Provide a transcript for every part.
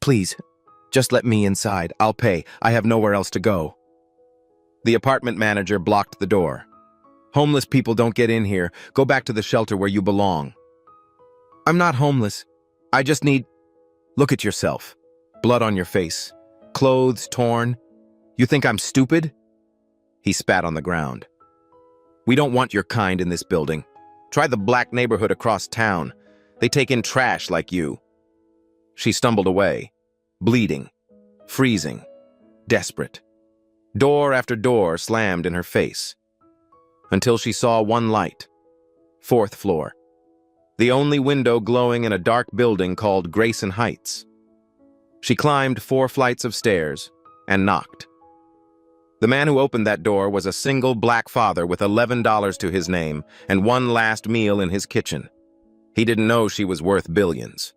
Please, just let me inside. I'll pay. I have nowhere else to go. The apartment manager blocked the door. Homeless people don't get in here. Go back to the shelter where you belong. I'm not homeless. I just need... Look at yourself. Blood on your face. Clothes torn. You think I'm stupid? He spat on the ground. We don't want your kind in this building. Try the black neighborhood across town. They take in trash like you. She stumbled away, bleeding, freezing, desperate. Door after door slammed in her face, until she saw one light, 4th floor, the only window glowing in a dark building called Grayson Heights. She climbed 4 flights of stairs and knocked. The man who opened that door was a single black father with $11 to his name and one last meal in his kitchen. He didn't know she was worth billions.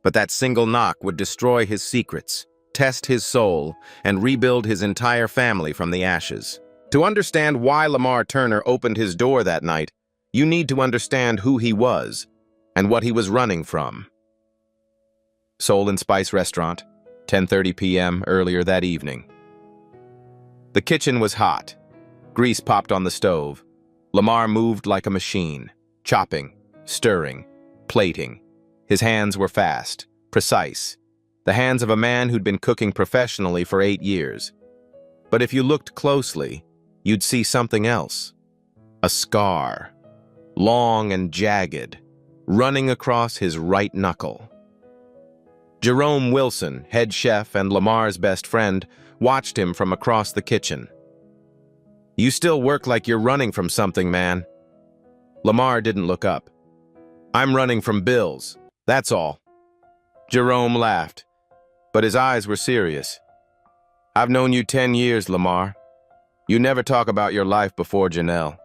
But that single knock would destroy his secrets, test his soul, and rebuild his entire family from the ashes. To understand why Lamar Turner opened his door that night, you need to understand who he was and what he was running from. Soul and Spice Restaurant, 10:30 p.m. earlier that evening. The kitchen was hot. Grease popped on the stove. Lamar moved like a machine, chopping, stirring, plating. His hands were fast, precise, the hands of a man who'd been cooking professionally for 8 years. But if you looked closely, you'd see something else. A scar, long and jagged, running across his right knuckle. Jerome Wilson, head chef and Lamar's best friend, watched him from across the kitchen. You still work like you're running from something, man. Lamar didn't look up. I'm running from bills, that's all. Jerome laughed, but his eyes were serious. I've known you 10 years, Lamar. You never talk about your life before Janelle.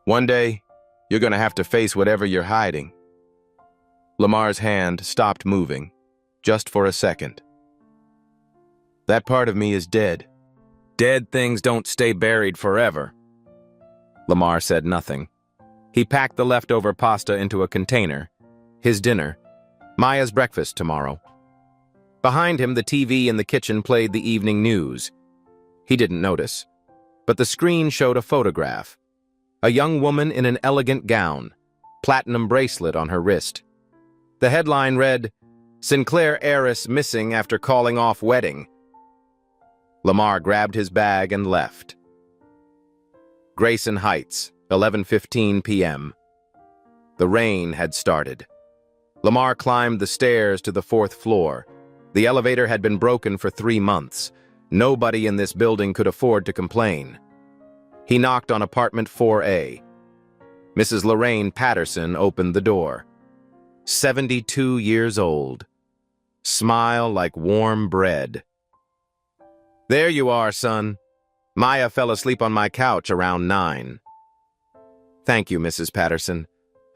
One day, you're gonna have to face whatever you're hiding. Lamar's hand stopped moving, just for a second. That part of me is dead. Dead things don't stay buried forever. Lamar said nothing. He packed the leftover pasta into a container. His dinner. Maya's breakfast tomorrow. Behind him, the TV in the kitchen played the evening news. He didn't notice, but the screen showed a photograph. A young woman in an elegant gown, platinum bracelet on her wrist. The headline read, "Sinclair heiress missing after calling off wedding." Lamar grabbed his bag and left. Grayson Heights, 11:15 p.m. The rain had started. Lamar climbed the stairs to the 4th floor. The elevator had been broken for 3 months. Nobody in this building could afford to complain. He knocked on apartment 4A. Mrs. Lorraine Patterson opened the door. 72 years old. Smile like warm bread. There you are, son. Maya fell asleep on my couch around 9. Thank you, Mrs. Patterson.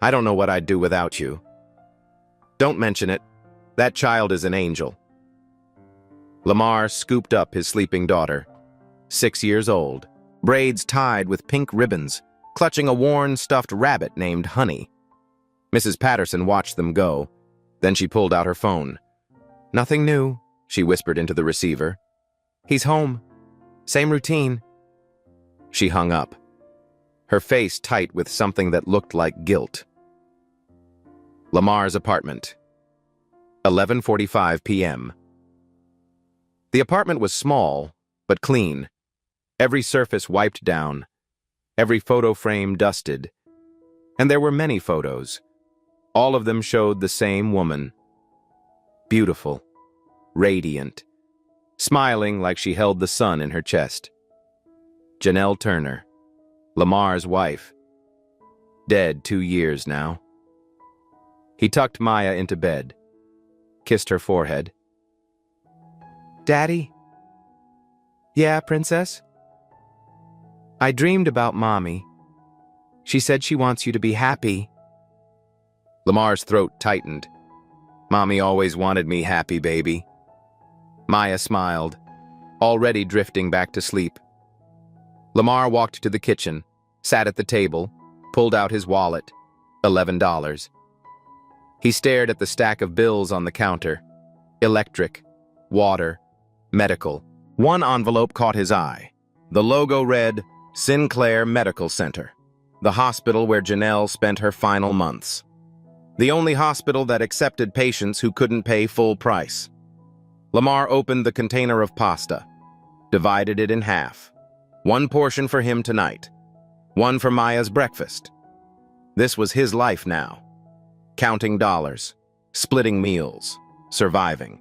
I don't know what I'd do without you. Don't mention it. That child is an angel. Lamar scooped up his sleeping daughter, 6 years old, braids tied with pink ribbons, clutching a worn stuffed rabbit named Honey. Mrs. Patterson watched them go. Then she pulled out her phone. Nothing new, she whispered into the receiver. He's home. Same routine. She hung up, her face tight with something that looked like guilt. Lamar's apartment. 11:45 p.m. The apartment was small, but clean. Every surface wiped down, every photo frame dusted. And there were many photos. All of them showed the same woman. Beautiful, radiant, smiling like she held the sun in her chest. Janelle Turner, Lamar's wife. Dead 2 years now. He tucked Maya into bed, kissed her forehead. Daddy? Yeah, Princess? I dreamed about Mommy. She said she wants you to be happy. Lamar's throat tightened. Mommy always wanted me happy, baby. Maya smiled, already drifting back to sleep. Lamar walked to the kitchen, sat at the table, pulled out his wallet, $11. He stared at the stack of bills on the counter. Electric, water, medical. One envelope caught his eye. The logo read, Sinclair Medical Center, the hospital where Janelle spent her final months. The only hospital that accepted patients who couldn't pay full price. Lamar opened the container of pasta, divided it in half. One portion for him tonight, one for Maya's breakfast. This was his life now. Counting dollars, splitting meals, surviving.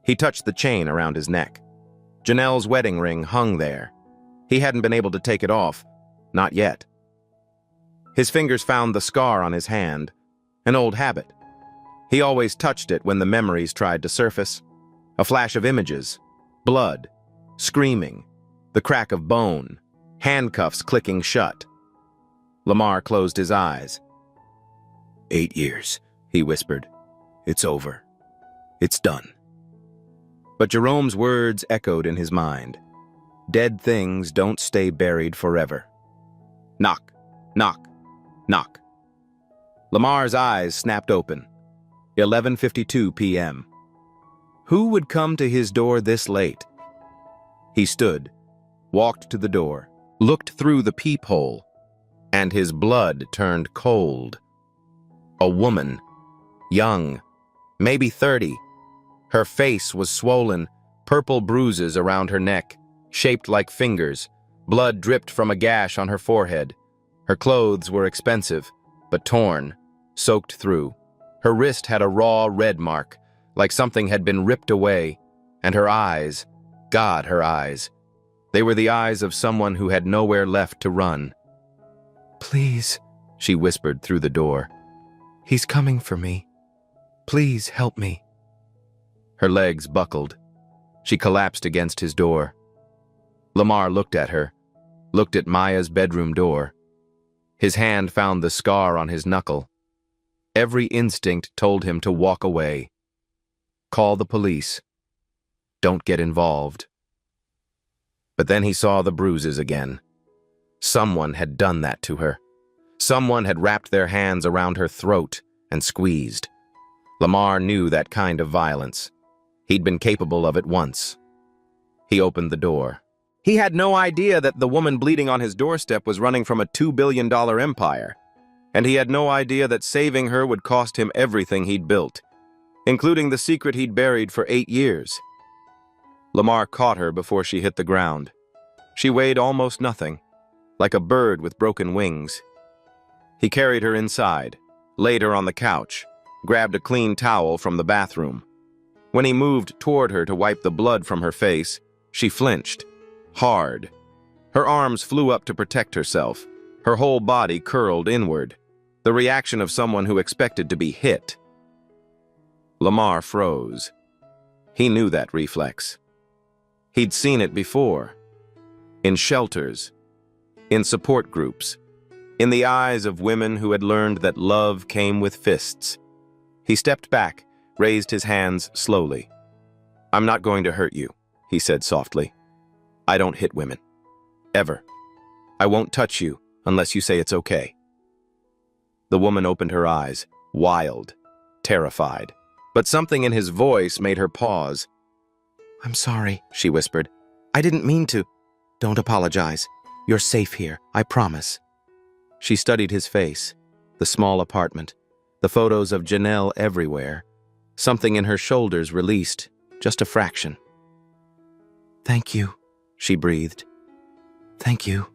He touched the chain around his neck. Janelle's wedding ring hung there. He hadn't been able to take it off, not yet. His fingers found the scar on his hand, an old habit. He always touched it when the memories tried to surface. A flash of images, blood, screaming, the crack of bone, handcuffs clicking shut. Lamar closed his eyes. 8 years, he whispered. It's over. It's done. But Jerome's words echoed in his mind. Dead things don't stay buried forever. Knock, knock, knock. Lamar's eyes snapped open. 11:52 p.m. Who would come to his door this late? He stood, walked to the door, looked through the peephole, and his blood turned cold. A woman, young, maybe 30. Her face was swollen, purple bruises around her neck, shaped like fingers. Blood dripped from a gash on her forehead. Her clothes were expensive, but torn, soaked through. Her wrist had a raw red mark, like something had been ripped away, and her eyes, God, her eyes. They were the eyes of someone who had nowhere left to run. Please, she whispered through the door. He's coming for me. Please help me. Her legs buckled. She collapsed against his door. Lamar looked at her, looked at Maya's bedroom door. His hand found the scar on his knuckle. Every instinct told him to walk away. Call the police. Don't get involved. But then he saw the bruises again. Someone had done that to her. Someone had wrapped their hands around her throat and squeezed. Lamar knew that kind of violence. He'd been capable of it once. He opened the door. He had no idea that the woman bleeding on his doorstep was running from a $2 billion empire. And he had no idea that saving her would cost him everything he'd built, including the secret he'd buried for 8 years. Lamar caught her before she hit the ground. She weighed almost nothing, like a bird with broken wings. He carried her inside, laid her on the couch, grabbed a clean towel from the bathroom. When he moved toward her to wipe the blood from her face, she flinched, hard. Her arms flew up to protect herself. Her whole body curled inward, the reaction of someone who expected to be hit. Lamar froze. He knew that reflex. He'd seen it before. In shelters, in support groups, in the eyes of women who had learned that love came with fists. He stepped back, raised his hands slowly. I'm not going to hurt you, he said softly. I don't hit women. Ever. I won't touch you unless you say it's okay. The woman opened her eyes, wild, terrified. But something in his voice made her pause. I'm sorry, she whispered. I didn't mean to. Don't apologize. You're safe here, I promise. She studied his face, the small apartment, the photos of Janelle everywhere. Something in her shoulders released, just a fraction. Thank you, she breathed. Thank you.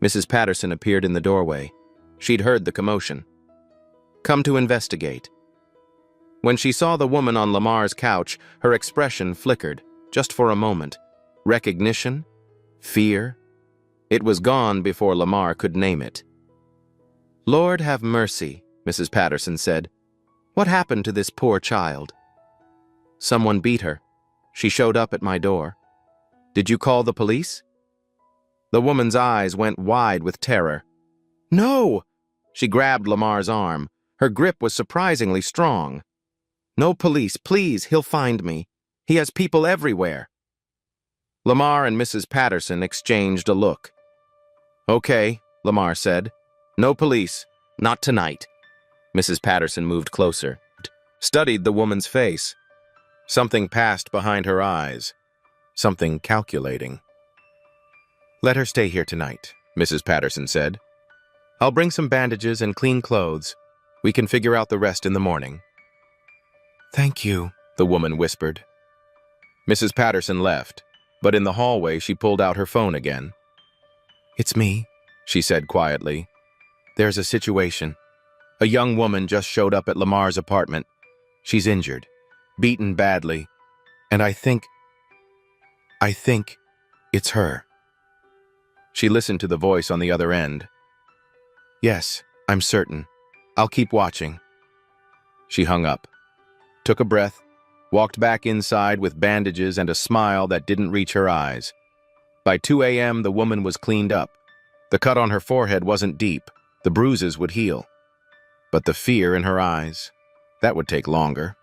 Mrs. Patterson appeared in the doorway. She'd heard the commotion. Come to investigate. When she saw the woman on Lamar's couch, her expression flickered, just for a moment. Recognition? Fear? It was gone before Lamar could name it. Lord have mercy, Mrs. Patterson said. What happened to this poor child? Someone beat her. She showed up at my door. Did you call the police? The woman's eyes went wide with terror. No! She grabbed Lamar's arm. Her grip was surprisingly strong. No police, please, he'll find me. He has people everywhere. Lamar and Mrs. Patterson exchanged a look. Okay, Lamar said. No police, not tonight. Mrs. Patterson moved closer, studied the woman's face. Something passed behind her eyes, something calculating. "Let her stay here tonight," Mrs. Patterson said. "I'll bring some bandages and clean clothes. We can figure out the rest in the morning." "Thank you," the woman whispered. Mrs. Patterson left, but in the hallway she pulled out her phone again. "It's me," she said quietly. "There's a situation. A young woman just showed up at Lamar's apartment. She's injured, beaten badly, and I think it's her." She listened to the voice on the other end. "Yes, I'm certain. I'll keep watching." She hung up, took a breath, walked back inside with bandages and a smile that didn't reach her eyes. By 2 a.m., the woman was cleaned up. The cut on her forehead wasn't deep. The bruises would heal. But the fear in her eyes, that would take longer.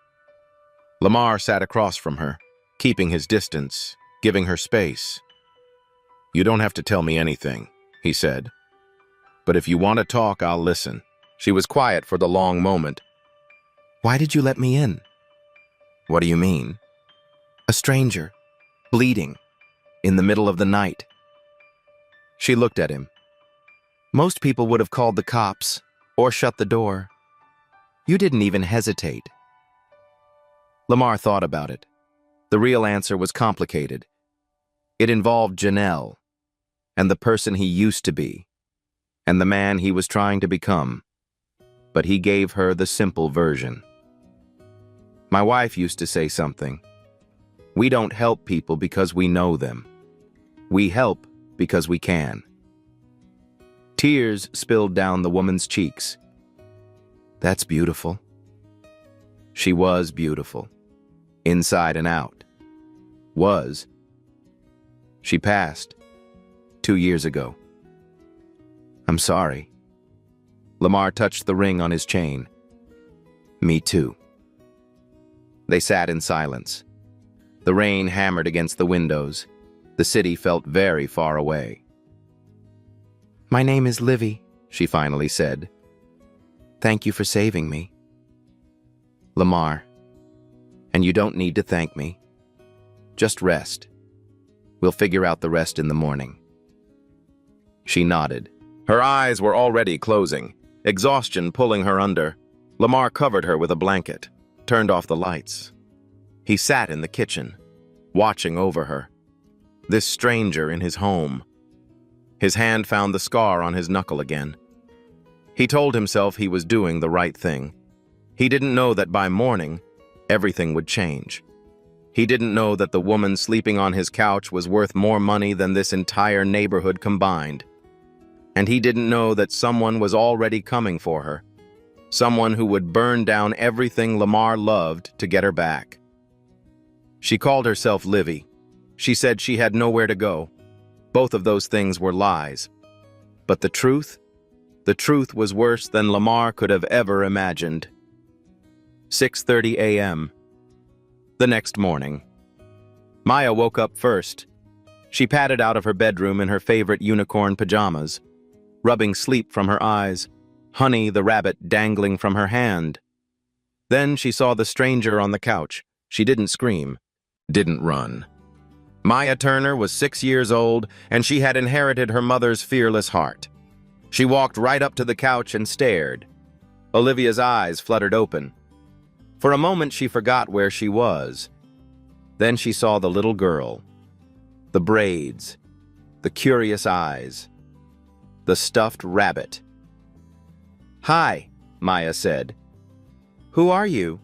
Lamar sat across from her, keeping his distance, giving her space. "You don't have to tell me anything," he said. "But if you want to talk, I'll listen." She was quiet for the long moment. "Why did you let me in?" "What do you mean?" "A stranger, bleeding, in the middle of the night." She looked at him. "Most people would have called the cops or shut the door. You didn't even hesitate." Lamar thought about it. The real answer was complicated. It involved Janelle, and the person he used to be, and the man he was trying to become. But he gave her the simple version. "My wife used to say something. We don't help people because we know them. We help because we can." Tears spilled down the woman's cheeks. "That's beautiful." She was beautiful, inside and out. Was. She passed 2 years ago. "I'm sorry." Lamar touched the ring on his chain. "Me too." They sat in silence. The rain hammered against the windows. The city felt very far away. "My name is Livy," she finally said. "Thank you for saving me." "Lamar, and you don't need to thank me. Just rest. We'll figure out the rest in the morning." She nodded. Her eyes were already closing, exhaustion pulling her under. Lamar covered her with a blanket, turned off the lights. He sat in the kitchen, watching over her. This stranger in his home. His hand found the scar on his knuckle again. He told himself he was doing the right thing. He didn't know that by morning, everything would change. He didn't know that the woman sleeping on his couch was worth more money than this entire neighborhood combined. And he didn't know that someone was already coming for her. Someone who would burn down everything Lamar loved to get her back. She called herself Livy. She said she had nowhere to go. Both of those things were lies. But the truth was worse than Lamar could have ever imagined. 6:30 a.m. The next morning. Maya woke up first. She padded out of her bedroom in her favorite unicorn pajamas, rubbing sleep from her eyes, Honey the rabbit dangling from her hand. Then she saw the stranger on the couch. She didn't scream, didn't run. Maya Turner was 6 years old, and she had inherited her mother's fearless heart. She walked right up to the couch and stared. Olivia's eyes fluttered open. For a moment she forgot where she was. Then she saw the little girl, the braids, the curious eyes, the stuffed rabbit. "Hi," Maya said. "Who are you?"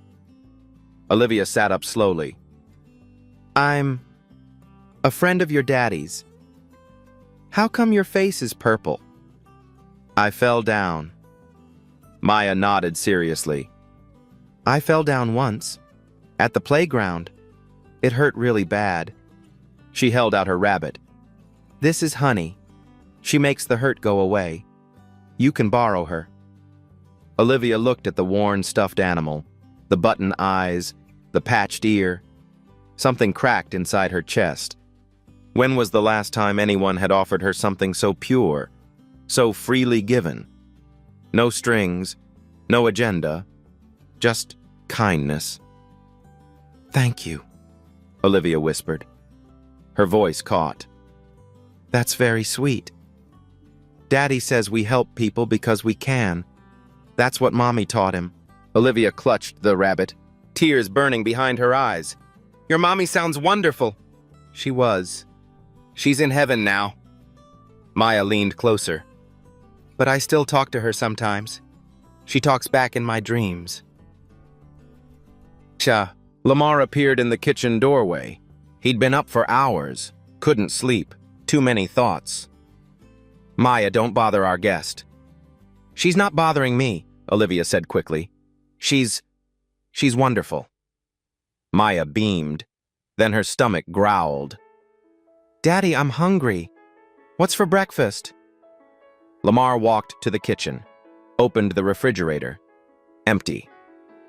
Olivia sat up slowly. "I'm a friend of your daddy's. How come your face is purple?" "I fell down." Maya nodded seriously. "I fell down once, at the playground. It hurt really bad." She held out her rabbit. "This is Honey. She makes the hurt go away. You can borrow her." Olivia looked at the worn stuffed animal, the button eyes, the patched ear. Something cracked inside her chest. When was the last time anyone had offered her something so pure, so freely given? No strings, no agenda, just kindness. Thank you, Olivia whispered. Her voice caught. That's very sweet. Daddy says we help people because we can. That's what Mommy taught him. Olivia clutched the rabbit, tears burning behind her eyes. Your mommy sounds wonderful. She was. She's in heaven now. Maya leaned closer. But I still talk to her sometimes. She talks back in my dreams. Lamar appeared in the kitchen doorway. He'd been up for hours, couldn't sleep, too many thoughts. Maya, don't bother our guest. She's not bothering me, Olivia said quickly. She's wonderful. Maya beamed, then her stomach growled. Daddy, I'm hungry. What's for breakfast? Lamar walked to the kitchen, opened the refrigerator. Empty.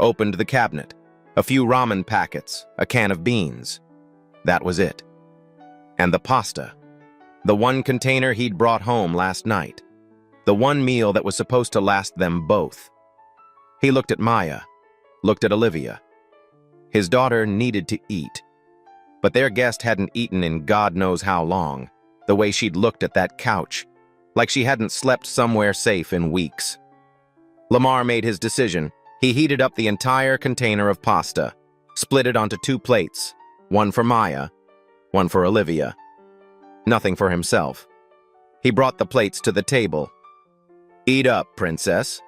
Opened the cabinet. A few ramen packets, a can of beans. That was it. And the pasta. The one container he'd brought home last night. The one meal that was supposed to last them both. He looked at Maya, looked at Olivia. His daughter needed to eat. But their guest hadn't eaten in God knows how long, the way she'd looked at that couch, like she hadn't slept somewhere safe in weeks. Lamar made his decision. He heated up the entire container of pasta, split it onto 2 plates, one for Maya, one for Olivia. Nothing for himself. He brought the plates to the table. Eat up, princess.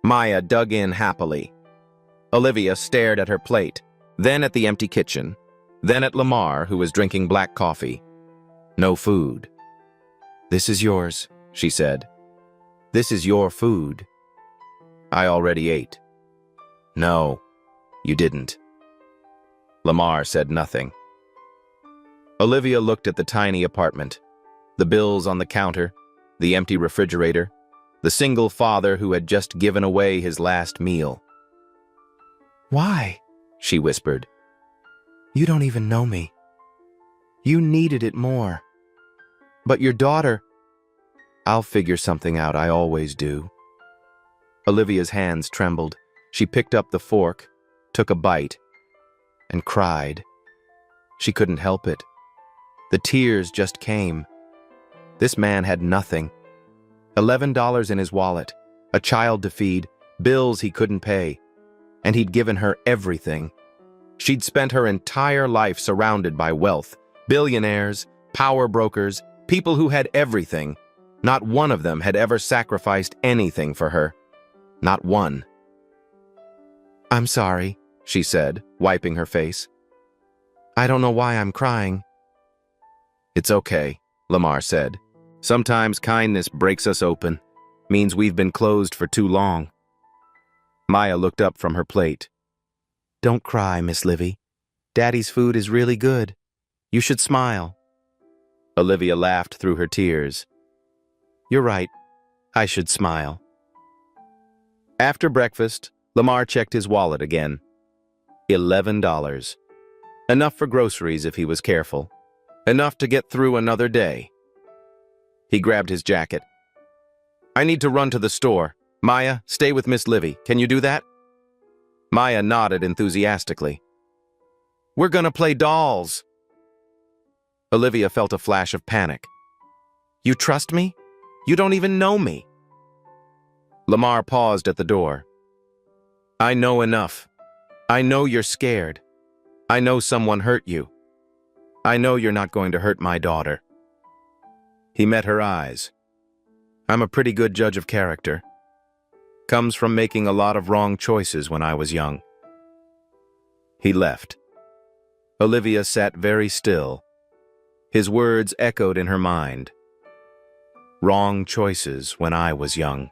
Maya dug in happily. Olivia stared at her plate, then at the empty kitchen, then at Lamar, who was drinking black coffee. No food. This is yours, she said. This is your food. I already ate. No, you didn't. Lamar said nothing. Olivia looked at the tiny apartment, the bills on the counter, the empty refrigerator, the single father who had just given away his last meal. Why? She whispered. You don't even know me. You needed it more. But your daughter... I'll figure something out, I always do. Olivia's hands trembled. She picked up the fork, took a bite, and cried. She couldn't help it. The tears just came. This man had nothing. $11 in his wallet, a child to feed, bills he couldn't pay, and he'd given her everything. She'd spent her entire life surrounded by wealth, billionaires, power brokers, people who had everything. Not one of them had ever sacrificed anything for her. Not one. I'm sorry, she said, wiping her face. I don't know why I'm crying. It's okay, Lamar said. Sometimes kindness breaks us open, means we've been closed for too long. Maya looked up from her plate. Don't cry, Miss Livy. Daddy's food is really good. You should smile. Olivia laughed through her tears. You're right. I should smile. After breakfast, Lamar checked his wallet again. $11. Enough for groceries if he was careful. Enough to get through another day. He grabbed his jacket. I need to run to the store. Maya, stay with Miss Livy. Can you do that? Maya nodded enthusiastically. We're gonna play dolls. Olivia felt a flash of panic. You trust me? You don't even know me. Lamar paused at the door. I know enough. I know you're scared. I know someone hurt you. I know you're not going to hurt my daughter. He met her eyes. I'm a pretty good judge of character. Comes from making a lot of wrong choices when I was young. He left. Olivia sat very still. His words echoed in her mind. Wrong choices when I was young.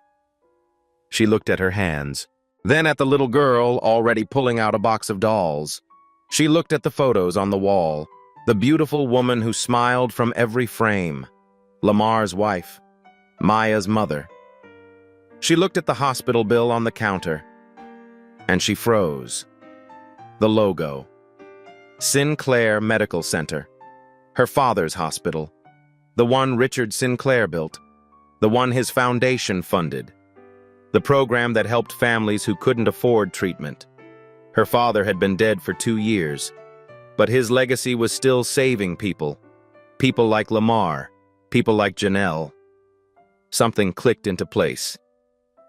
She looked at her hands, then at the little girl already pulling out a box of dolls. She looked at the photos on the wall, the beautiful woman who smiled from every frame, Lamar's wife, Maya's mother. She looked at the hospital bill on the counter, and she froze. The logo. Sinclair Medical Center. Her father's hospital. The one Richard Sinclair built. The one his foundation funded. The program that helped families who couldn't afford treatment. Her father had been dead for 2 years, but his legacy was still saving people. People like Lamar, people like Janelle. Something clicked into place.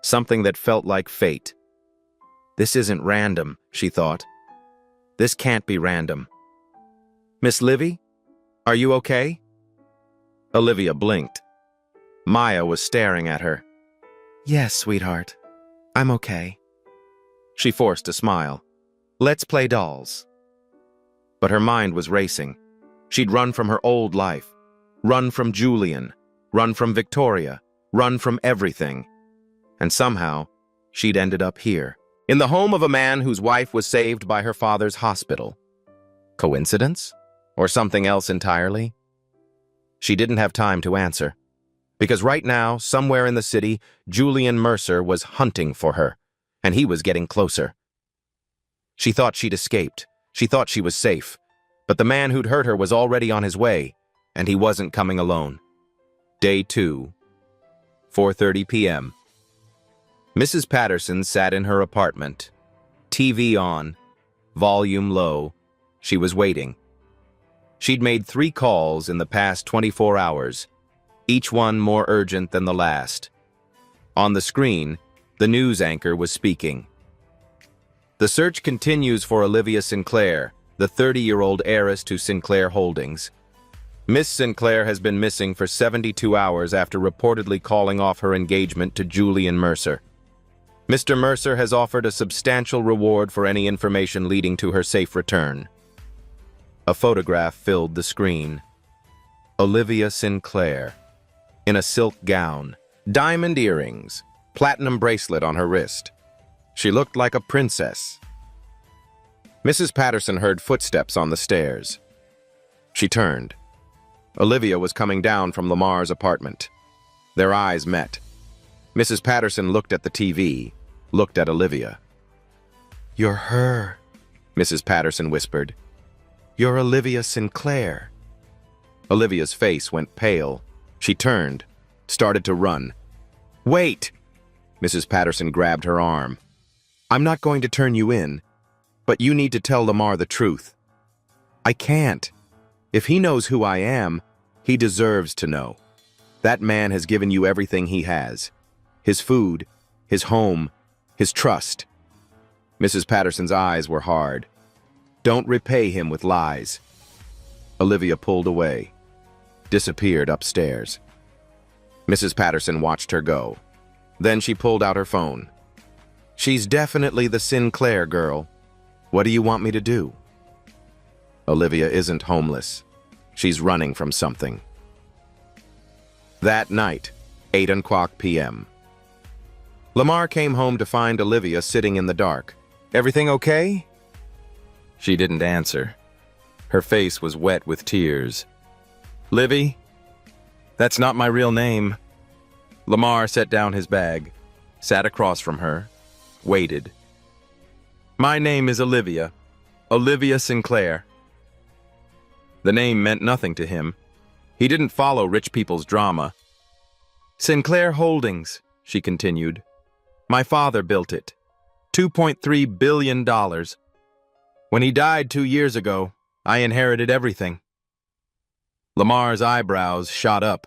Something that felt like fate. This isn't random, she thought. This can't be random. Miss Livy, are you okay? Olivia blinked. Maya was staring at her. Yes, sweetheart. I'm okay. She forced a smile. Let's play dolls. But her mind was racing. She'd run from her old life. Run from Julian. Run from Victoria. Run from everything. And somehow, she'd ended up here, in the home of a man whose wife was saved by her father's hospital. Coincidence? Or something else entirely? She didn't have time to answer, because right now, somewhere in the city, Julian Mercer was hunting for her, and he was getting closer. She thought she'd escaped. She thought she was safe. But the man who'd hurt her was already on his way, and he wasn't coming alone. Day 2, 4:30 p.m. Mrs. Patterson sat in her apartment. TV on, volume low. She was waiting. She'd made 3 calls in the past 24 hours, each one more urgent than the last. On the screen, the news anchor was speaking. The search continues for Olivia Sinclair, the 30-year-old heiress to Sinclair Holdings. Miss Sinclair has been missing for 72 hours after reportedly calling off her engagement to Julian Mercer. Mr. Mercer has offered a substantial reward for any information leading to her safe return. A photograph filled the screen. Olivia Sinclair, in a silk gown, diamond earrings, platinum bracelet on her wrist. She looked like a princess. Mrs. Patterson heard footsteps on the stairs. She turned. Olivia was coming down from Lamar's apartment. Their eyes met. Mrs. Patterson looked at the TV, looked at Olivia. "You're her," Mrs. Patterson whispered. "You're Olivia Sinclair." Olivia's face went pale. She turned, started to run. "Wait!" Mrs. Patterson grabbed her arm. "I'm not going to turn you in, but you need to tell Lamar the truth." "I can't. If he knows who I am, he deserves to know. That man has given you everything he has. His food, his home, his trust." Mrs. Patterson's eyes were hard. "Don't repay him with lies." Olivia pulled away, disappeared upstairs. Mrs. Patterson watched her go. Then she pulled out her phone. "She's definitely the Sinclair girl. What do you want me to do?" Olivia isn't homeless. She's running from something. That night, 8:00 p.m. Lamar came home to find Olivia sitting in the dark. "Everything okay?" She didn't answer. Her face was wet with tears. "Livy? That's not my real name." Lamar set down his bag, sat across from her, waited. "My name is Olivia. Olivia Sinclair." The name meant nothing to him. He didn't follow rich people's drama. "Sinclair Holdings," she continued. "My father built it. $2.3 billion. When he died 2 years ago, I inherited everything." Lamar's eyebrows shot up.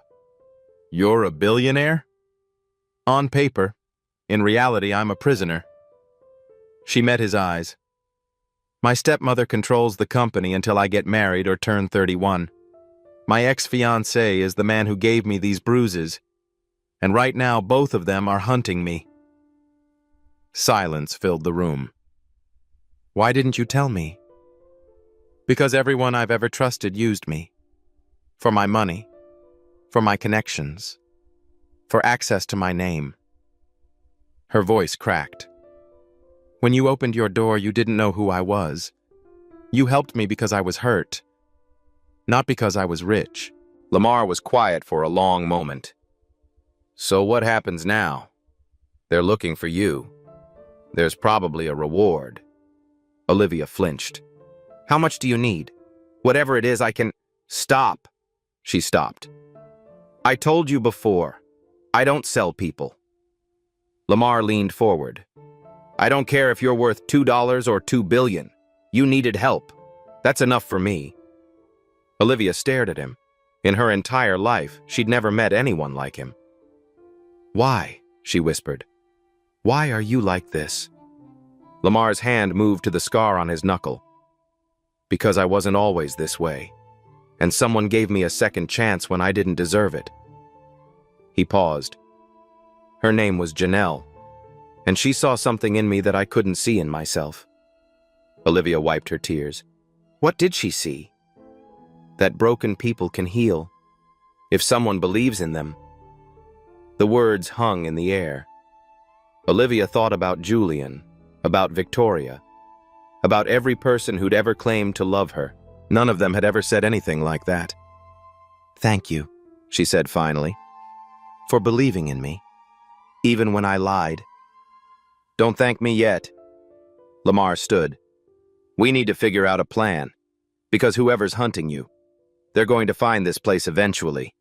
"You're a billionaire?" "On paper. In reality, I'm a prisoner." She met his eyes. "My stepmother controls the company until I get married or turn 31. My ex-fiancé is the man who gave me these bruises, and right now both of them are hunting me." Silence filled the room. "Why didn't you tell me?" "Because everyone I've ever trusted used me. For my money, for my connections, for access to my name." Her voice cracked. "When you opened your door, you didn't know who I was. You helped me because I was hurt, not because I was rich." Lamar was quiet for a long moment. "So what happens now? They're looking for you. There's probably a reward." Olivia flinched. "How much do you need? Whatever it is, I can—" "Stop." She stopped. "I told you before, I don't sell people." Lamar leaned forward. I don't care if you're worth $2 or $2 billion. You needed help. That's enough for me. Olivia stared at him. In her entire life, she'd never met anyone like him. Why? She whispered. Why are you like this? Lamar's hand moved to the scar on his knuckle. Because I wasn't always this way, and someone gave me a second chance when I didn't deserve it. He paused. Her name was Janelle, and she saw something in me that I couldn't see in myself. Olivia wiped her tears. What did she see? That broken people can heal, if someone believes in them. The words hung in the air. Olivia thought about Julian, about Victoria, about every person who'd ever claimed to love her. None of them had ever said anything like that. Thank you, she said finally, for believing in me, even when I lied. Don't thank me yet. Lamar stood. We need to figure out a plan, because whoever's hunting you, they're going to find this place eventually.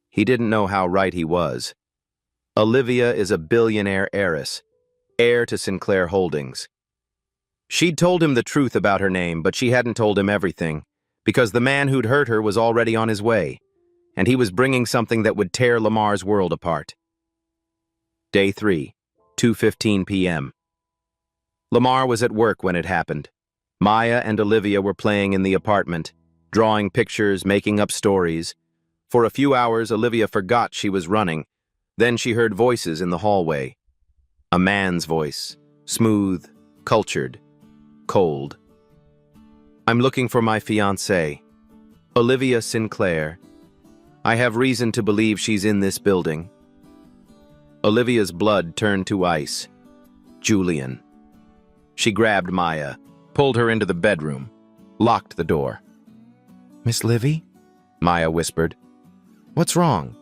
He didn't know how right he was. Olivia is a billionaire heiress, heir to Sinclair Holdings. She'd told him the truth about her name, but she hadn't told him everything, because the man who'd hurt her was already on his way, and he was bringing something that would tear Lamar's world apart. Day 3, 2:15 p.m. Lamar was at work when it happened. Maya and Olivia were playing in the apartment, drawing pictures, making up stories. For a few hours, Olivia forgot she was running. Then she heard voices in the hallway. A man's voice, smooth, cultured, cold. I'm looking for my fiancée, Olivia Sinclair. I have reason to believe she's in this building. Olivia's blood turned to ice. Julian. She grabbed Maya, pulled her into the bedroom, locked the door. Miss Livy? Maya whispered. What's wrong?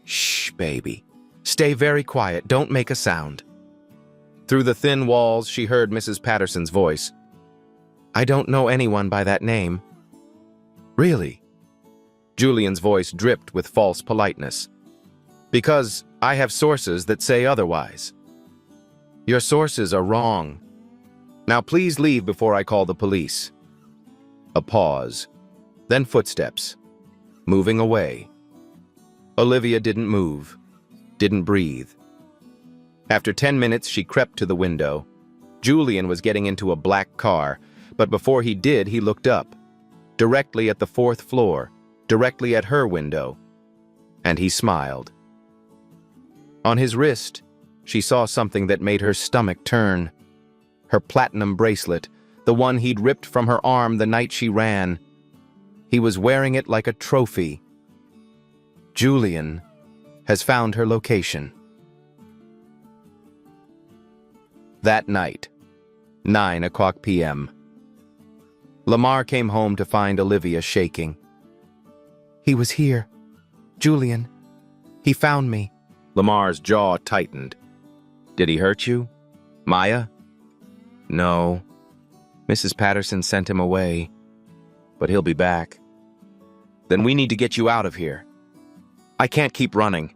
Shh, baby. Stay very quiet. Don't make a sound. Through the thin walls, she heard Mrs. Patterson's voice. I don't know anyone by that name. Really? Julian's voice dripped with false politeness. Because I have sources that say otherwise. Your sources are wrong. Now please leave before I call the police. A pause, then footsteps, moving away. Olivia didn't move, didn't breathe. After 10 minutes, she crept to the window. Julian was getting into a black car, but before he did, he looked up, directly at the 4th floor, directly at her window, and he smiled. On his wrist, she saw something that made her stomach turn. Her platinum bracelet, the one he'd ripped from her arm the night she ran. He was wearing it like a trophy. Julian has found her location. That night, 9:00 p.m. Lamar came home to find Olivia shaking. He was here. Julian. He found me. Lamar's jaw tightened. Did he hurt you? Maya? No. Mrs. Patterson sent him away, but he'll be back. Then we need to get you out of here. I can't keep running.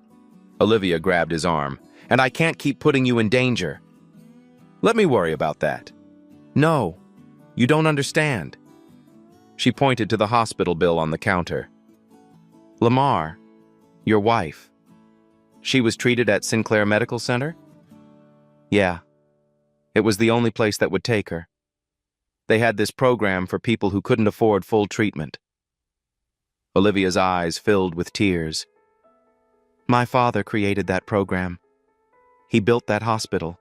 Olivia grabbed his arm. And I can't keep putting you in danger. Let me worry about that. No, you don't understand. She pointed to the hospital bill on the counter. Lamar, your wife. She was treated at Sinclair Medical Center? Yeah. It was the only place that would take her. They had this program for people who couldn't afford full treatment. Olivia's eyes filled with tears. My father created that program. He built that hospital.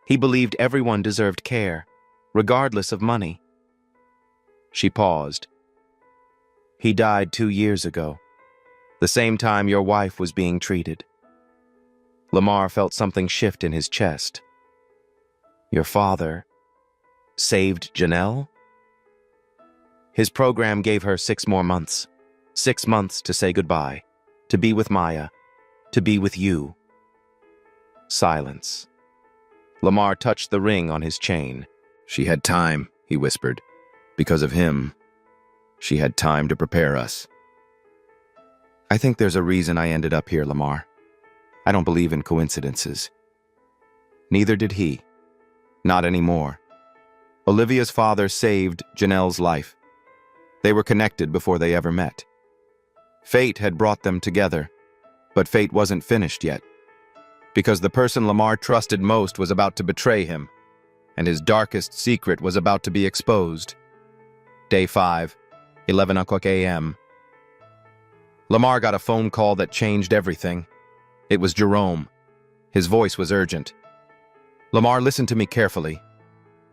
He believed everyone deserved care, regardless of money. She paused. He died 2 years ago, the same time your wife was being treated. Lamar felt something shift in his chest. Your father saved Janelle? His program gave her 6 more months. 6 months to say goodbye, to be with Maya, to be with you. Silence. Lamar touched the ring on his chain. She had time, he whispered. Because of him, she had time to prepare us. I think there's a reason I ended up here, Lamar. I don't believe in coincidences. Neither did he. Not anymore. Olivia's father saved Janelle's life. They were connected before they ever met. Fate had brought them together, but fate wasn't finished yet, because the person Lamar trusted most was about to betray him, and his darkest secret was about to be exposed. Day 5, 11 o'clock a.m. Lamar got a phone call that changed everything. It was Jerome. His voice was urgent. Lamar, listen to me carefully.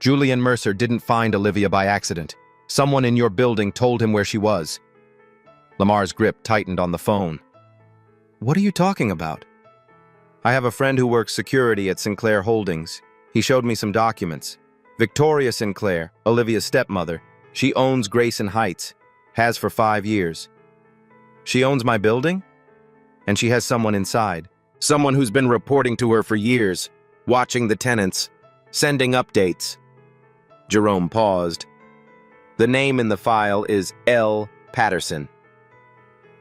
Julian Mercer didn't find Olivia by accident. Someone in your building told him where she was. Lamar's grip tightened on the phone. What are you talking about? I have a friend who works security at Sinclair Holdings. He showed me some documents. Victoria Sinclair, Olivia's stepmother, she owns Grayson Heights, has for 5 years. She owns my building? And she has someone inside. Someone who's been reporting to her for years, watching the tenants, sending updates. Jerome paused. The name in the file is L. Patterson.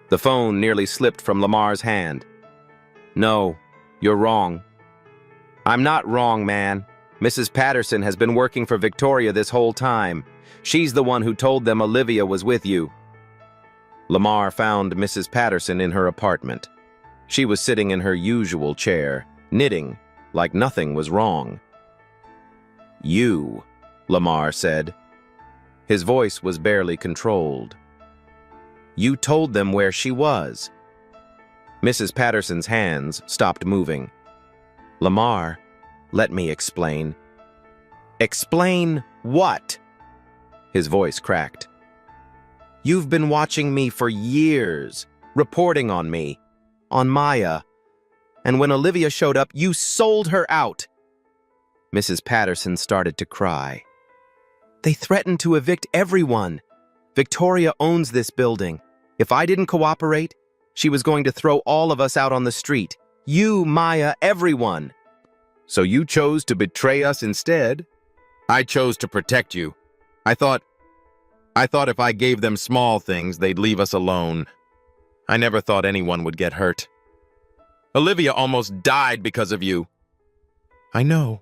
The phone nearly slipped from Lamar's hand. No, you're wrong. I'm not wrong, man. Mrs. Patterson has been working for Victoria this whole time. She's the one who told them Olivia was with you. Lamar found Mrs. Patterson in her apartment. She was sitting in her usual chair, knitting, like nothing was wrong. You, Lamar said. His voice was barely controlled. You told them where she was. Mrs. Patterson's hands stopped moving. Lamar, let me explain. Explain what? His voice cracked. You've been watching me for years, reporting on me, on Maya. And when Olivia showed up, you sold her out. Mrs. Patterson started to cry. They threatened to evict everyone. Victoria owns this building. If I didn't cooperate, she was going to throw all of us out on the street. You, Maya, everyone. So you chose to betray us instead? I chose to protect you. I thought if I gave them small things, they'd leave us alone. I never thought anyone would get hurt. Olivia almost died because of you. I know.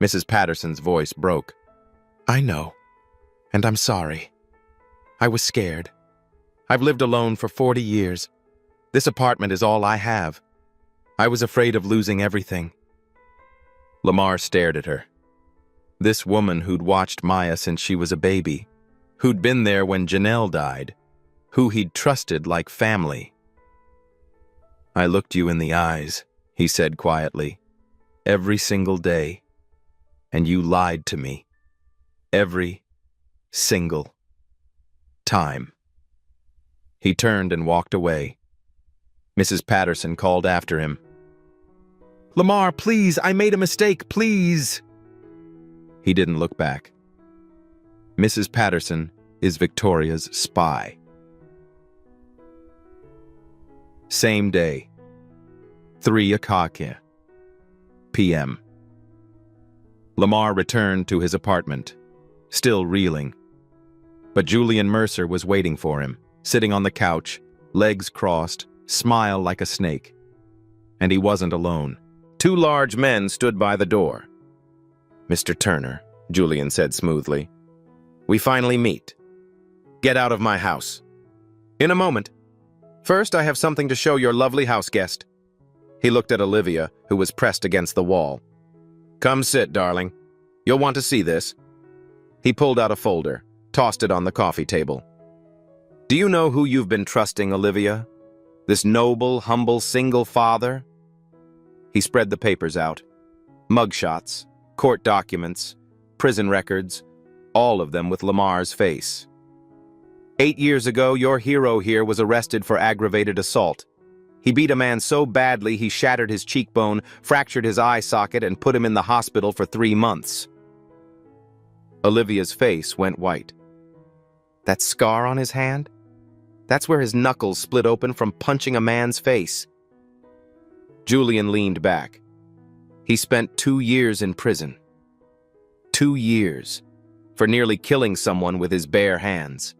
Mrs. Patterson's voice broke. I know. And I'm sorry. I was scared. I've lived alone for 40 years. This apartment is all I have. I was afraid of losing everything. Lamar stared at her. This woman who'd watched Maya since she was a baby, who'd been there when Janelle died, who he'd trusted like family. I looked you in the eyes, he said quietly, every single day, and you lied to me. Every single time. He turned and walked away. Mrs. Patterson called after him. Lamar, please, I made a mistake, please. He didn't look back. Mrs. Patterson is Victoria's spy. Same day, 3 o'clock p.m. Lamar returned to his apartment, still reeling. But Julian Mercer was waiting for him, sitting on the couch, legs crossed, smile like a snake. And he wasn't alone. 2 large men stood by the door. Mr. Turner, Julian said smoothly, we finally meet. Get out of my house. In a moment. First, I have something to show your lovely house guest. He looked at Olivia, who was pressed against the wall. Come sit, darling. You'll want to see this. He pulled out a folder, tossed it on the coffee table. Do you know who you've been trusting, Olivia? This noble, humble, single father? He spread the papers out. Mugshots, court documents, prison records, all of them with Lamar's face. 8 years ago, your hero here was arrested for aggravated assault. He beat a man so badly he shattered his cheekbone, fractured his eye socket, and put him in the hospital for 3 months. Olivia's face went white. That scar on his hand? That's where his knuckles split open from punching a man's face. Julian leaned back. He spent 2 years in prison. 2 years for nearly killing someone with his bare hands.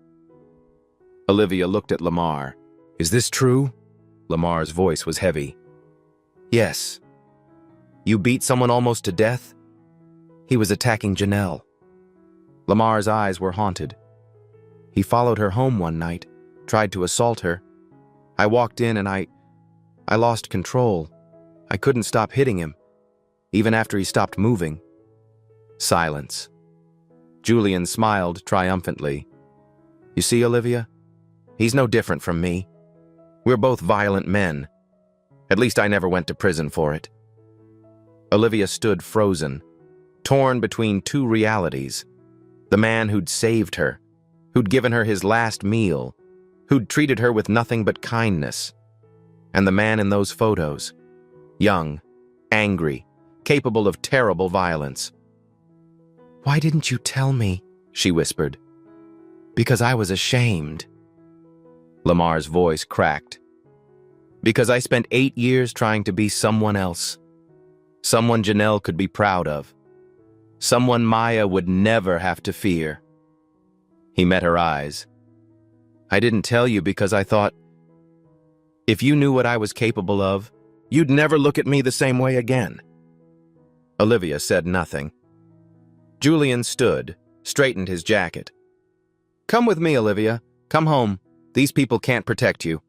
Olivia looked at Lamar. Is this true? Lamar's voice was heavy. Yes. You beat someone almost to death? He was attacking Janelle. Lamar's eyes were haunted. He followed her home one night, tried to assault her. I walked in and I lost control. I couldn't stop hitting him, even after he stopped moving. Silence. Julian smiled triumphantly. You see, Olivia? He's no different from me. We're both violent men. At least I never went to prison for it. Olivia stood frozen, torn between two realities. The man who'd saved her, who'd given her his last meal, who'd treated her with nothing but kindness. And the man in those photos, young, angry, capable of terrible violence. Why didn't you tell me? She whispered. Because I was ashamed. Lamar's voice cracked. Because I spent 8 years trying to be someone else. Someone Janelle could be proud of. Someone Maya would never have to fear. He met her eyes. I didn't tell you because I thought, if you knew what I was capable of, you'd never look at me the same way again. Olivia said nothing. Julian stood, straightened his jacket. Come with me, Olivia. Come home. These people can't protect you.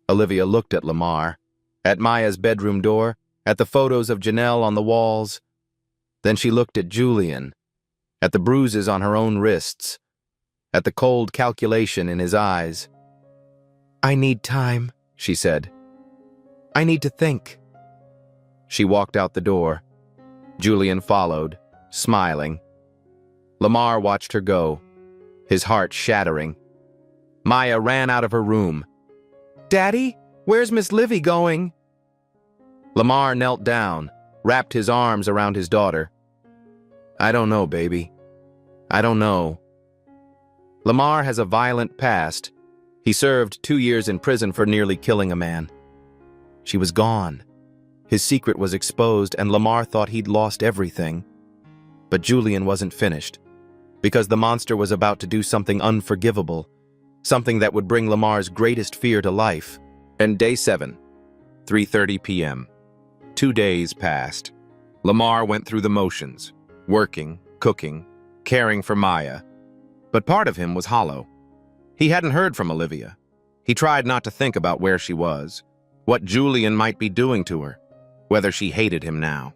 Olivia looked at Lamar, at Maya's bedroom door, at the photos of Janelle on the walls. Then she looked at Julian, at the bruises on her own wrists, at the cold calculation in his eyes. I need time, she said. I need to think. She walked out the door. Julian followed, smiling. Lamar watched her go, his heart shattering. Maya ran out of her room. Daddy, where's Miss Livy going? Lamar knelt down, wrapped his arms around his daughter. I don't know, baby. I don't know. Lamar has a violent past. He served 2 years in prison for nearly killing a man. She was gone. His secret was exposed, and Lamar thought he'd lost everything. But Julian wasn't finished, because the monster was about to do something unforgivable, something that would bring Lamar's greatest fear to life. And day 7, 3:30 p.m. 2 days passed. Lamar went through the motions, working, cooking, caring for Maya. But part of him was hollow. He hadn't heard from Olivia. He tried not to think about where she was, what Julian might be doing to her, whether she hated him now.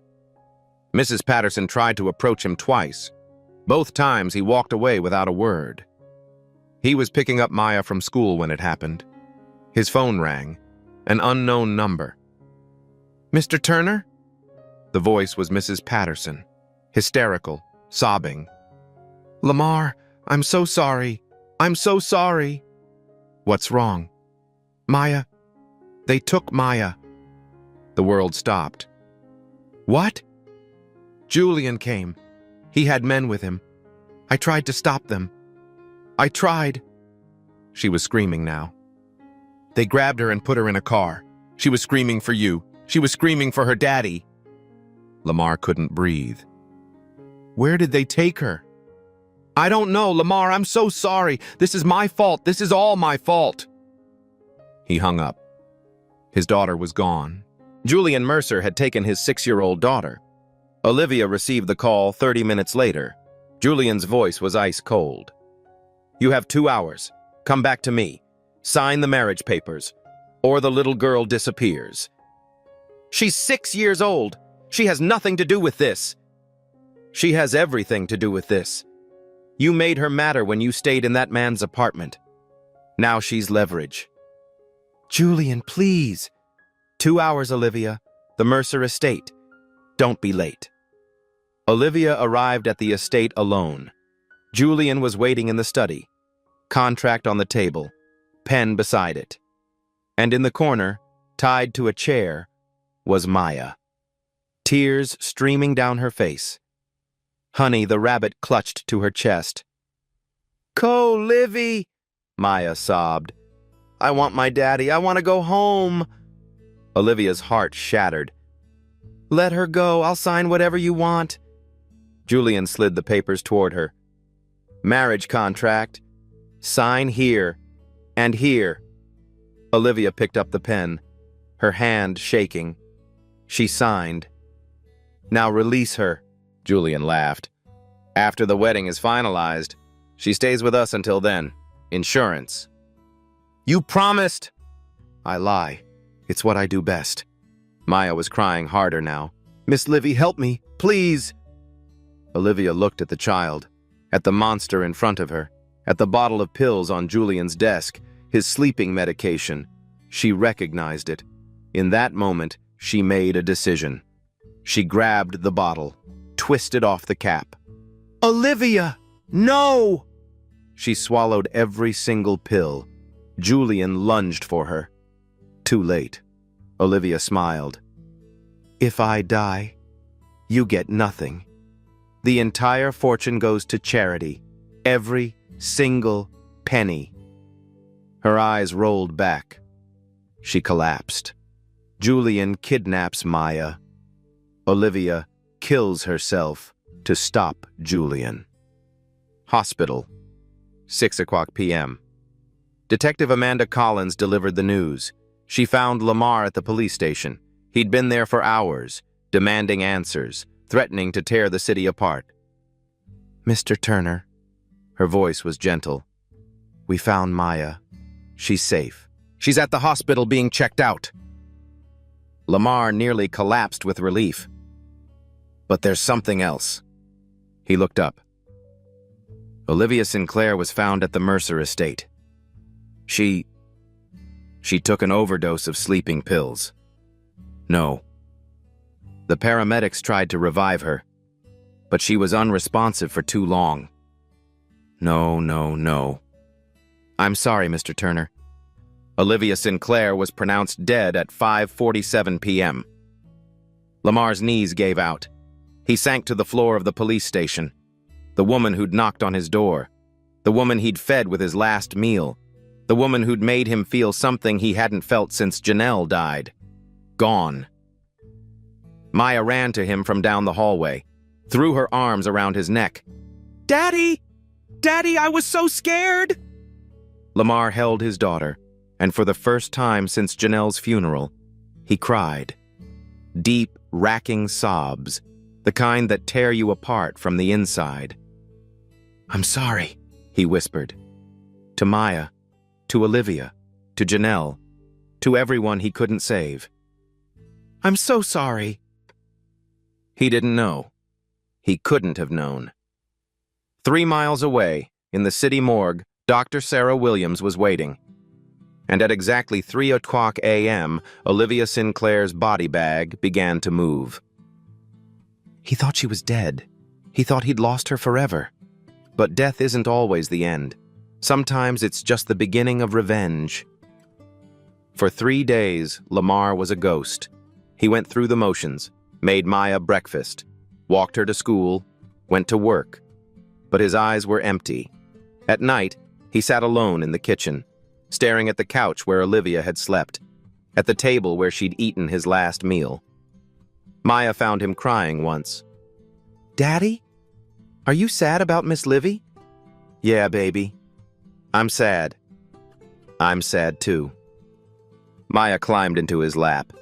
Mrs. Patterson tried to approach him twice. Both times he walked away without a word. He was picking up Maya from school when it happened. His phone rang, an unknown number. Mr. Turner? The voice was Mrs. Patterson, hysterical, sobbing. Lamar, I'm so sorry. I'm so sorry. What's wrong? Maya. They took Maya. The world stopped. What? Julian came. He had men with him. I tried to stop them. I tried. She was screaming now. They grabbed her and put her in a car. She was screaming for you. She was screaming for her daddy. Lamar couldn't breathe. Where did they take her? I don't know, Lamar. I'm so sorry. This is my fault. This is all my fault. He hung up. His daughter was gone. Julian Mercer had taken his 6-year-old daughter. Olivia received the call 30 minutes later. Julian's voice was ice cold. You have 2 hours. Come back to me. Sign the marriage papers, or the little girl disappears. She's 6 years old. She has nothing to do with this. She has everything to do with this. You made her matter when you stayed in that man's apartment. Now she's leverage. Julian, please. 2 hours, Olivia. The Mercer estate. Don't be late. Olivia arrived at the estate alone. Julian was waiting in the study. Contract on the table. Pen beside it. And in the corner, tied to a chair, was Maya. Tears streaming down her face. Honey the rabbit clutched to her chest. Livy, Maya sobbed. I want my daddy. I want to go home. Olivia's heart shattered. Let her go. I'll sign whatever you want. Julian slid the papers toward her. Marriage contract. Sign here and here. Olivia picked up the pen, her hand shaking. She signed, Now release her. Julian laughed. After the wedding is finalized, she stays with us until then. Insurance. You promised! I lie. It's what I do best. Maya was crying harder now. Miss Livy, help me, please! Olivia looked at the child, at the monster in front of her, at the bottle of pills on Julian's desk, his sleeping medication. She recognized it. In that moment, she made a decision. She grabbed the bottle, twisted off the cap. Olivia! No! She swallowed every single pill. Julian lunged for her. Too late. Olivia smiled. If I die, you get nothing. The entire fortune goes to charity. Every single penny. Her eyes rolled back. She collapsed. Julian kidnaps Maya. Olivia kills herself to stop Julian. Hospital. 6:00 p.m. Detective Amanda Collins delivered the news. She found Lamar at the police station. He'd been there for hours, demanding answers, threatening to tear the city apart. Mr. Turner, her voice was gentle. We found Maya. She's safe. She's at the hospital being checked out. Lamar nearly collapsed with relief. But there's something else. He looked up. Olivia Sinclair was found at the Mercer estate. She took an overdose of sleeping pills. No. The paramedics tried to revive her, but she was unresponsive for too long. No. I'm sorry, Mr. Turner. Olivia Sinclair was pronounced dead at 5:47 p.m. Lamar's knees gave out. He sank to the floor of the police station. The woman who'd knocked on his door. The woman he'd fed with his last meal. The woman who'd made him feel something he hadn't felt since Janelle died. Gone. Maya ran to him from down the hallway, threw her arms around his neck. Daddy! Daddy, I was so scared! Lamar held his daughter, and for the first time since Janelle's funeral, he cried. Deep, racking sobs, the kind that tear you apart from the inside. I'm sorry, he whispered. To Maya, to Olivia, to Janelle, to everyone he couldn't save. I'm so sorry. He didn't know. He couldn't have known. 3 miles away, in the city morgue, Dr. Sarah Williams was waiting. And at exactly 3:00 a.m., Olivia Sinclair's body bag began to move. He thought she was dead. He thought he'd lost her forever. But death isn't always the end. Sometimes it's just the beginning of revenge. For 3 days, Lamar was a ghost. He went through the motions, made Maya breakfast, walked her to school, went to work. But his eyes were empty. At night, he sat alone in the kitchen, staring at the couch where Olivia had slept, at the table where she'd eaten his last meal. Maya found him crying once. Daddy? Are you sad about Miss Livy? Yeah, baby. I'm sad. I'm sad too. Maya climbed into his lap.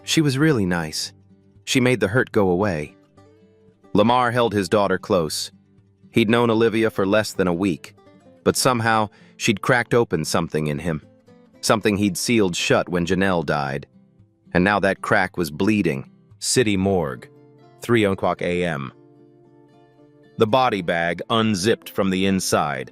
She was really nice. She made the hurt go away. Lamar held his daughter close. He'd known Olivia for less than a week, but somehow she'd cracked open something in him, something he'd sealed shut when Janelle died. And now that crack was bleeding. City morgue, 3:00 a.m. The body bag unzipped from the inside.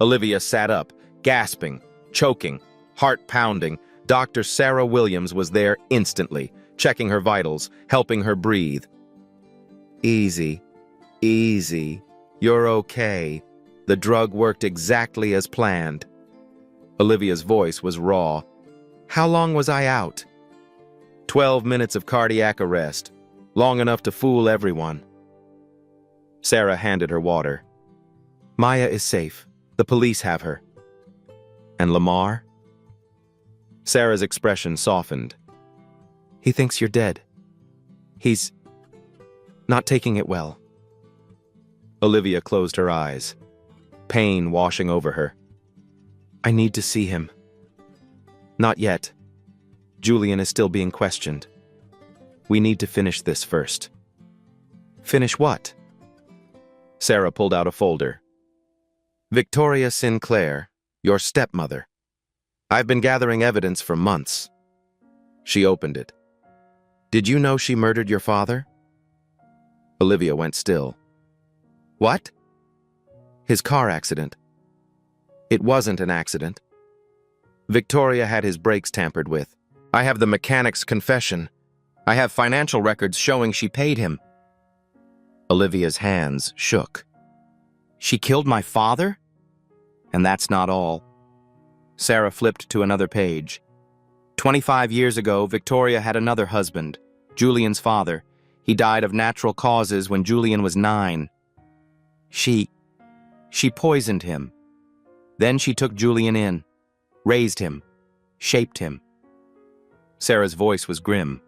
Olivia sat up, gasping, choking, heart pounding. Dr. Sarah Williams was there instantly, checking her vitals, helping her breathe. Easy, easy. You're okay. The drug worked exactly as planned. Olivia's voice was raw. How long was I out? 12 minutes of cardiac arrest, long enough to fool everyone. Sarah handed her water. Maya is safe. The police have her. And Lamar? Sarah's expression softened. He thinks you're dead. He's not taking it well. Olivia closed her eyes, pain washing over her. I need to see him. Not yet. Julian is still being questioned. We need to finish this first. Finish what? Sarah pulled out a folder. Victoria Sinclair, your stepmother. I've been gathering evidence for months. She opened it. Did you know she murdered your father? Olivia went still. What? His car accident. It wasn't an accident. Victoria had his brakes tampered with. I have the mechanic's confession. I have financial records showing she paid him. Olivia's hands shook. She killed my father? And that's not all. Sarah flipped to another page. 25 years ago, Victoria had another husband, Julian's father. He died of natural causes when Julian was 9. She poisoned him. Then she took Julian in, raised him, shaped him. Sarah's voice was grim.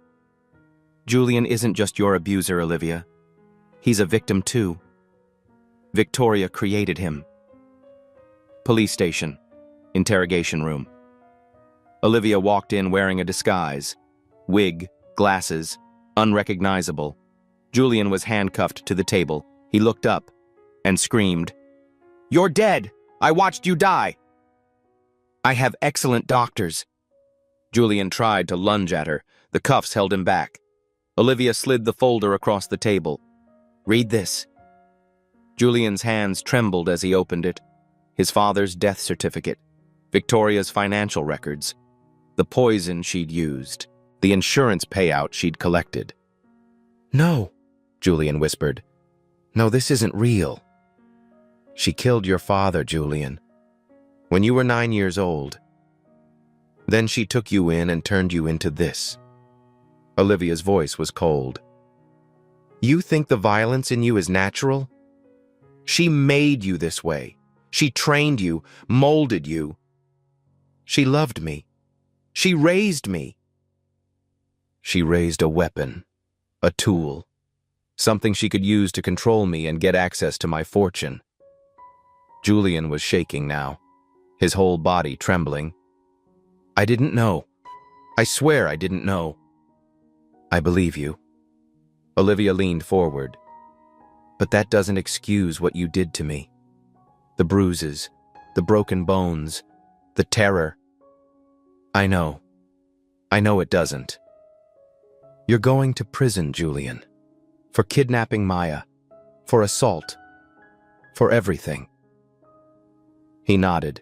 Julian isn't just your abuser, Olivia. He's a victim too. Victoria created him. Police station. Interrogation room. Olivia walked in wearing a disguise. Wig, glasses, unrecognizable. Julian was handcuffed to the table. He looked up and screamed, "You're dead! I watched you die!" I have excellent doctors. Julian tried to lunge at her. The cuffs held him back. Olivia slid the folder across the table. Read this. Julian's hands trembled as he opened it. His father's death certificate, Victoria's financial records, the poison she'd used, the insurance payout she'd collected. No, Julian whispered. No, this isn't real. She killed your father, Julian, when you were 9 years old. Then she took you in and turned you into this. Olivia's voice was cold. You think the violence in you is natural? She made you this way. She trained you, molded you. She loved me. She raised me. She raised a weapon, a tool, something she could use to control me and get access to my fortune. Julian was shaking now, his whole body trembling. I didn't know. I swear I didn't know. I believe you. Olivia leaned forward. But that doesn't excuse what you did to me. The bruises, the broken bones, the terror. I know. I know it doesn't. You're going to prison, Julian. For kidnapping Maya. For assault. For everything. He nodded.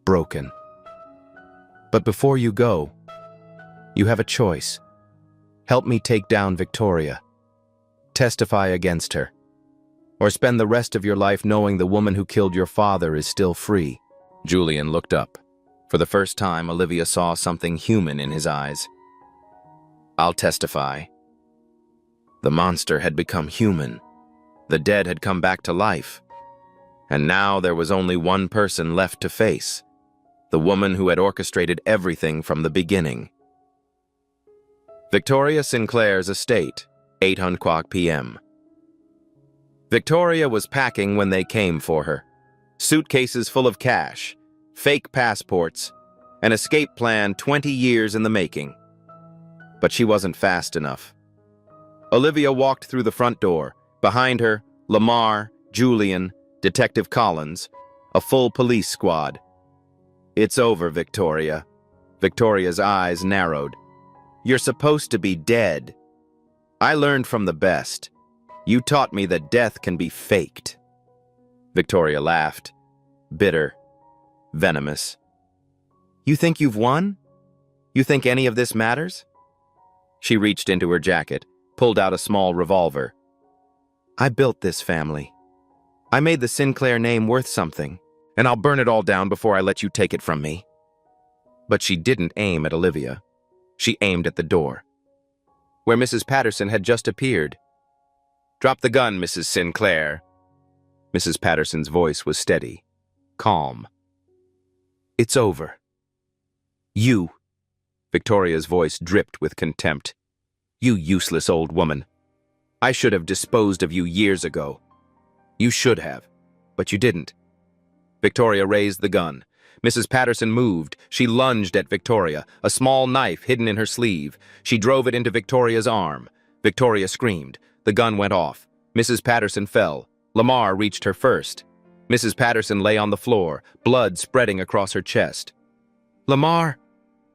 Broken. But before you go, you have a choice. Help me take down Victoria. Testify against her. Or spend the rest of your life knowing the woman who killed your father is still free. Julian looked up. For the first time, Olivia saw something human in his eyes. I'll testify. The monster had become human. The dead had come back to life. And now there was only one person left to face. The woman who had orchestrated everything from the beginning. Victoria Sinclair's estate, 8:00 p.m. Victoria was packing when they came for her. Suitcases full of cash, fake passports, an escape plan 20 years in the making. But she wasn't fast enough. Olivia walked through the front door. Behind her, Lamar, Julian, Detective Collins, a full police squad. It's over, Victoria. Victoria's eyes narrowed. You're supposed to be dead. I learned from the best. You taught me that death can be faked. Victoria laughed, bitter, venomous. You think you've won? You think any of this matters? She reached into her jacket, pulled out a small revolver. I built this family. I made the Sinclair name worth something, and I'll burn it all down before I let you take it from me. But she didn't aim at Olivia. She aimed at the door, where Mrs. Patterson had just appeared. Drop the gun, Mrs. Sinclair. Mrs. Patterson's voice was steady, calm. It's over. You. Victoria's voice dripped with contempt. You useless old woman. I should have disposed of you years ago. You should have, but you didn't. Victoria raised the gun. Mrs. Patterson moved. She lunged at Victoria, a small knife hidden in her sleeve. She drove it into Victoria's arm. Victoria screamed. The gun went off. Mrs. Patterson fell. Lamar reached her first. Mrs. Patterson lay on the floor, blood spreading across her chest. "Lamar!"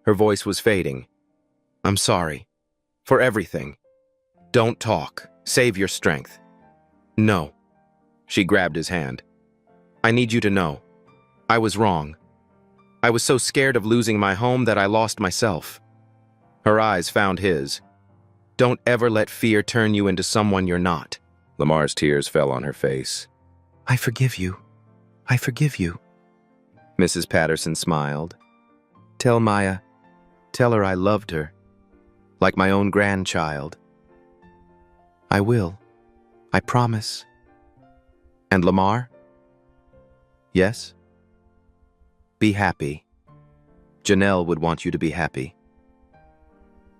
Her voice was fading. "I'm sorry. For everything. Don't talk. Save your strength." "No." She grabbed his hand. "I need you to know. I was wrong. I was so scared of losing my home that I lost myself." Her eyes found his. "Don't ever let fear turn you into someone you're not." Lamar's tears fell on her face. "I forgive you. I forgive you." Mrs. Patterson smiled. "Tell Maya. Tell her I loved her. Like my own grandchild." "I will. I promise." "And Lamar?" "Yes?" "Be happy. Janelle would want you to be happy."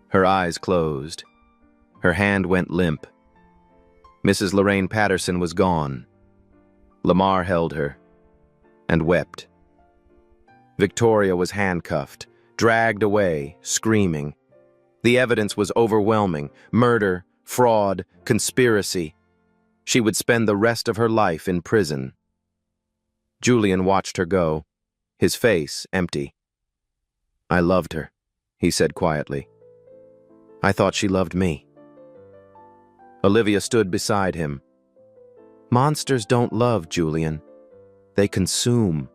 Her eyes closed. Her hand went limp. Mrs. Lorraine Patterson was gone. Lamar held her and wept. Victoria was handcuffed, dragged away, screaming. The evidence was overwhelming: murder, fraud, conspiracy. She would spend the rest of her life in prison. Julian watched her go, his face empty. "I loved her," he said quietly. "I thought she loved me." Olivia stood beside him. "Monsters don't love, Julian. They consume."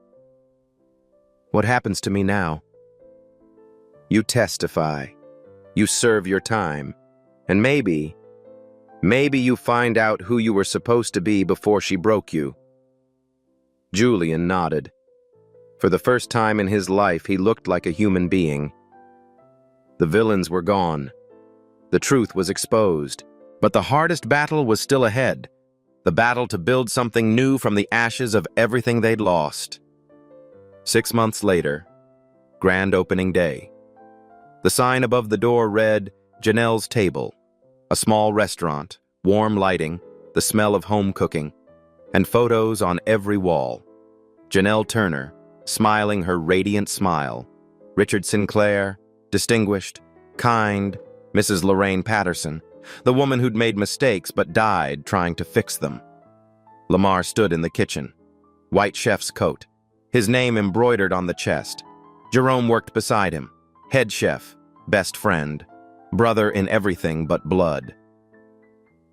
"What happens to me now?" "You testify. You serve your time. And maybe you find out who you were supposed to be before she broke you." Julian nodded. For the first time in his life, he looked like a human being. The villains were gone. The truth was exposed. But the hardest battle was still ahead. The battle to build something new from the ashes of everything they'd lost. 6 months later, grand opening day. The sign above the door read, "Janelle's Table." A small restaurant, warm lighting, the smell of home cooking, and photos on every wall. Janelle Turner, smiling her radiant smile. Richard Sinclair, distinguished, kind. Mrs. Lorraine Patterson, the woman who'd made mistakes but died trying to fix them. Lamar stood in the kitchen. White chef's coat, his name embroidered on the chest. Jerome worked beside him. Head chef, best friend, brother in everything but blood.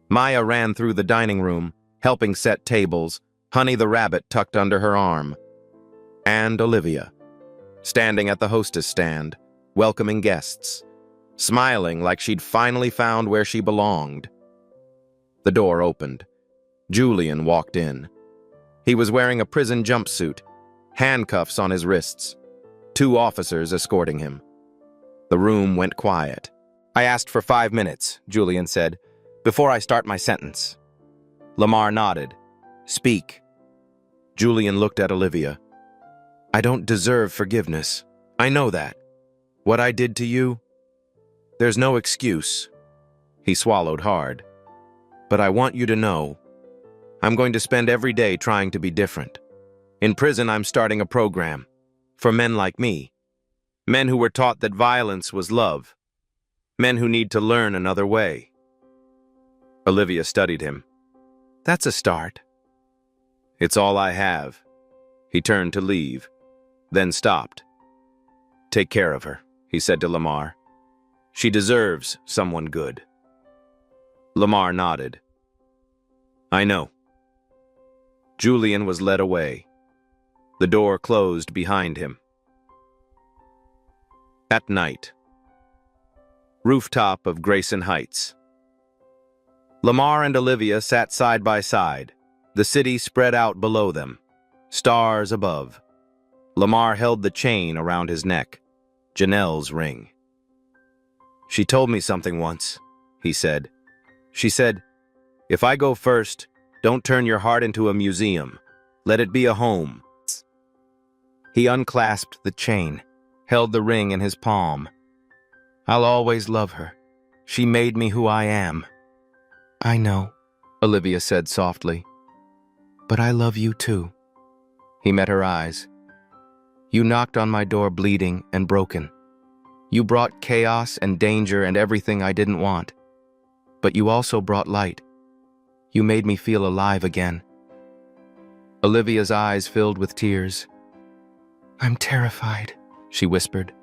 Maya ran through the dining room, helping set tables, Honey the rabbit tucked under her arm. And Olivia, standing at the hostess stand, welcoming guests, smiling like she'd finally found where she belonged. The door opened. Julian walked in. He was wearing a prison jumpsuit, handcuffs on his wrists, 2 officers escorting him. The room went quiet. "I asked for 5 minutes," Julian said, "before I start my sentence." Lamar nodded. "Speak." Julian looked at Olivia. "I don't deserve forgiveness. I know that. What I did to you, there's no excuse." He swallowed hard. "But I want you to know, I'm going to spend every day trying to be different. In prison, I'm starting a program for men like me. Men who were taught that violence was love. Men who need to learn another way." Olivia studied him. "That's a start." "It's all I have." He turned to leave, then stopped. "Take care of her," he said to Lamar. "She deserves someone good." Lamar nodded. "I know." Julian was led away. The door closed behind him. At night. Rooftop of Grayson Heights. Lamar and Olivia sat side by side, the city spread out below them, stars above. Lamar held the chain around his neck, Janelle's ring. "She told me something once," he said. "She said, if I go first, don't turn your heart into a museum. Let it be a home." He unclasped the chain, held the ring in his palm. "I'll always love her. She made me who I am." "I know," Olivia said softly. "But I love you too." He met her eyes. "You knocked on my door bleeding and broken. You brought chaos and danger and everything I didn't want. But you also brought light. You made me feel alive again. Olivia's eyes filled with tears. I'm terrified, she whispered.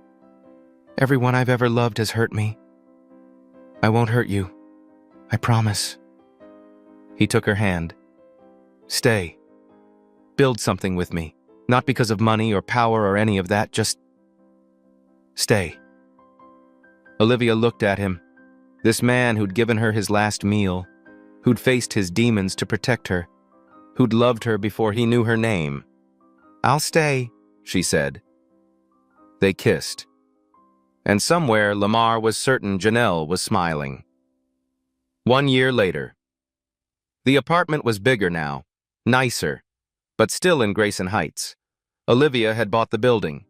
Everyone I've ever loved has hurt me. I won't hurt you. I promise. He took her hand. Stay. Build something with me. Not because of money or power or any of that, just stay. Olivia looked at him. This man who'd given her his last meal, who'd faced his demons to protect her, who'd loved her before he knew her name. I'll stay, she said. They kissed. And somewhere Lamar was certain Janelle was smiling. 1 year later. The apartment was bigger now, nicer, but still in Grayson Heights. Olivia had bought the building,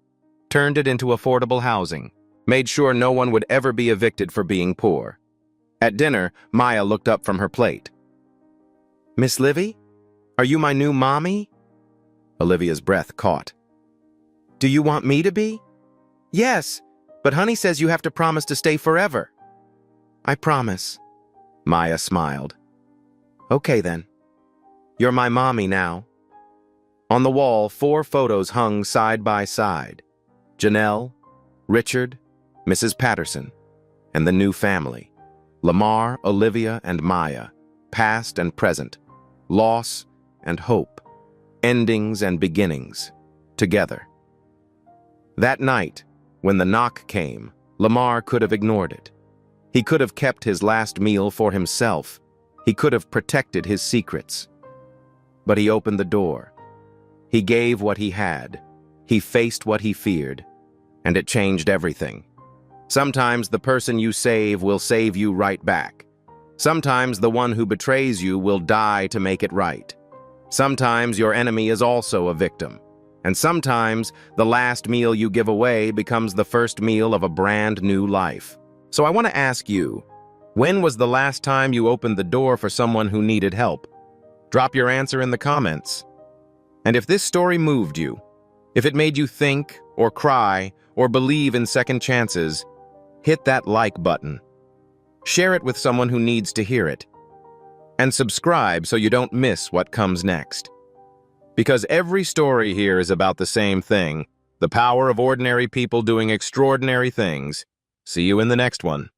turned it into affordable housing, made sure no one would ever be evicted for being poor. At dinner, Maya looked up from her plate. Miss Livy? Are you my new mommy? Olivia's breath caught. Do you want me to be? Yes, but Honey says you have to promise to stay forever. I promise. Maya smiled. Okay then. You're my mommy now. On the wall, 4 photos hung side by side. Janelle, Richard, Mrs. Patterson, and the new family. Lamar, Olivia, and Maya, past and present, loss and hope, endings and beginnings, together. That night, when the knock came, Lamar could have ignored it. He could have kept his last meal for himself. He could have protected his secrets. But he opened the door. He gave what he had. He faced what he feared. And it changed everything. Sometimes the person you save will save you right back. Sometimes the one who betrays you will die to make it right. Sometimes your enemy is also a victim. And sometimes the last meal you give away becomes the first meal of a brand new life. So I want to ask you, when was the last time you opened the door for someone who needed help? Drop your answer in the comments. And if this story moved you, if it made you think or cry or believe in second chances, hit that like button. Share it with someone who needs to hear it. And subscribe so you don't miss what comes next. Because every story here is about the same thing, the power of ordinary people doing extraordinary things. See you in the next one.